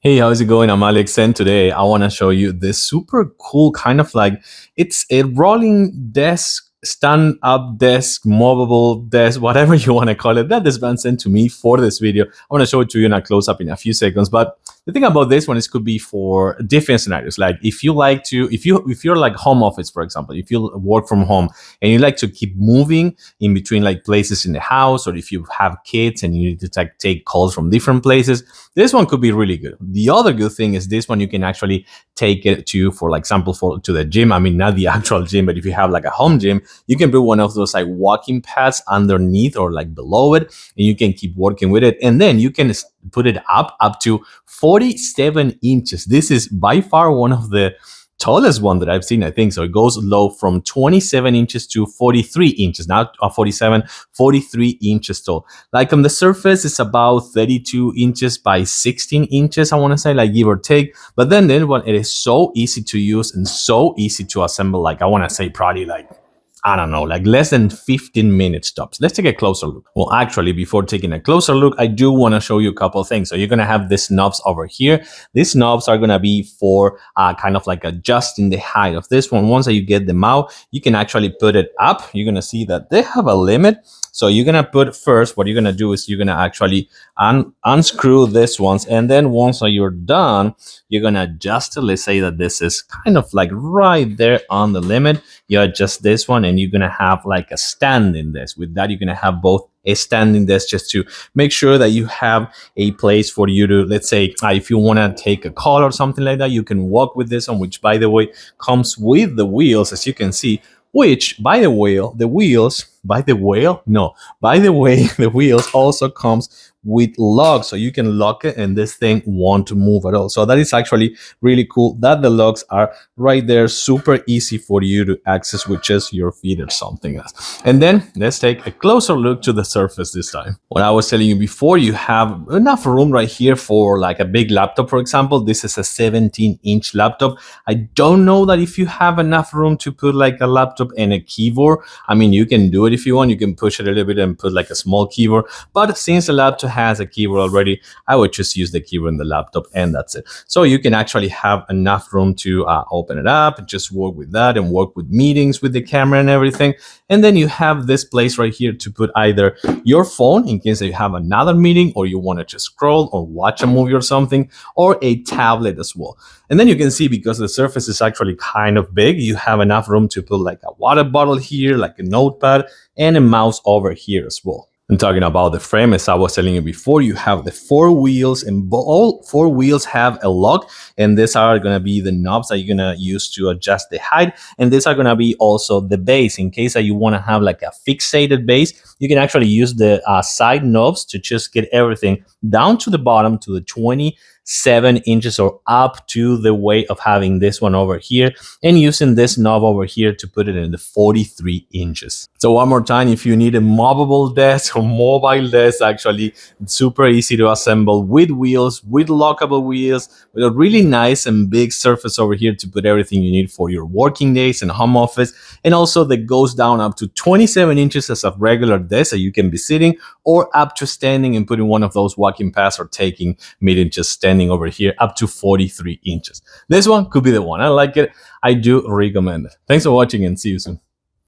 Hey, how's it going? I'm Alex, and today I want to show you this super cool kind of like it's a rolling desk, stand up desk, movable desk, whatever you want to call it. That this man sent to me for this video. I want to show it to you in a close up in a few seconds. But the thing about this one is could be for different scenarios. Like if you like to, if you're like home office, for example, if you work from home and you like to keep moving in between like places in the house, or if you have kids and you need to take calls from different places, this one could be really good. The other good thing is this one you can actually take it to, for like example, for to the gym. I mean, not the actual gym, but if you have like a home gym, you can put one of those like walking pads underneath or like below it, and you can keep working with it. And then you can put it up to 47 inches. This is by far one of the tallest one that I've seen, I think. So it goes low from 27 inches to 43 inches, not 47, 43 inches tall. Like on the surface, it's about 32 inches by 16 inches, I want to say, like give or take. But then one, it is so easy to use and so easy to assemble. Like I want to say probably like, I don't know, like less than 15 minutes tops. Let's take a closer look. Well, actually, before taking a closer look, I do want to show you a couple of things. So you're going to have these knobs over here. These knobs are going to be for kind of like adjusting the height of this one. Once that you get them out, you can actually put it up. You're going to see that they have a limit. So you're going to put first, what you're going to do is you're going to actually unscrew this ones. And then once you're done, you're going to adjust it. Let's say that this is kind of like right there on the limit. You adjust this one and you're going to have like a standing desk. With that, you're going to have both a standing desk just to make sure that you have a place for you to, let's say, if you want to take a call or something like that, you can walk with this one, which by the way, comes with the wheels, as you can see, which by the way, the wheels also comes with locks, so you can lock it and this thing won't move at all. So that is actually really cool that the locks are right there, super easy for you to access with just your feet or something else. And then let's take a closer look to the surface this time. What I was telling you before, you have enough room right here for like a big laptop. For example, this is a 17-inch laptop. I don't know that if you have enough room to put like a laptop and a keyboard. I mean, you can do it if you want. You can push it a little bit and put like a small keyboard, but since the laptop has a keyboard already, I would just use the keyboard in the laptop and that's it. So you can actually have enough room to open it up and just work with that and work with meetings with the camera and everything. And then you have this place right here to put either your phone in case you have another meeting, or you want to just scroll or watch a movie or something, or a tablet as well. And then you can see, because the surface is actually kind of big, you have enough room to put like a water bottle here, like a notepad, and a mouse over here as well. And talking about the frame, as I was telling you before, you have the 4 wheels, and all 4 wheels have a lock, and these are going to be the knobs that you're going to use to adjust the height. And these are going to be also the base. In case that you want to have like a fixated base, you can actually use the side knobs to just get everything down to the bottom to the 27 inches or up to the weight of having this one over here, and using this knob over here to put it in the 43 inches. So one more time, if you need a movable desk or mobile desk, actually super easy to assemble with wheels, with lockable wheels, with a really nice and big surface over here to put everything you need for your working days and home office. And also that goes down up to 27 inches as a regular desk that you can be sitting, or up to standing and putting one of those walking pads or taking meeting just standing over here up to 43 inches. This one could be the one. I like it. I do recommend it. Thanks for watching and see you soon.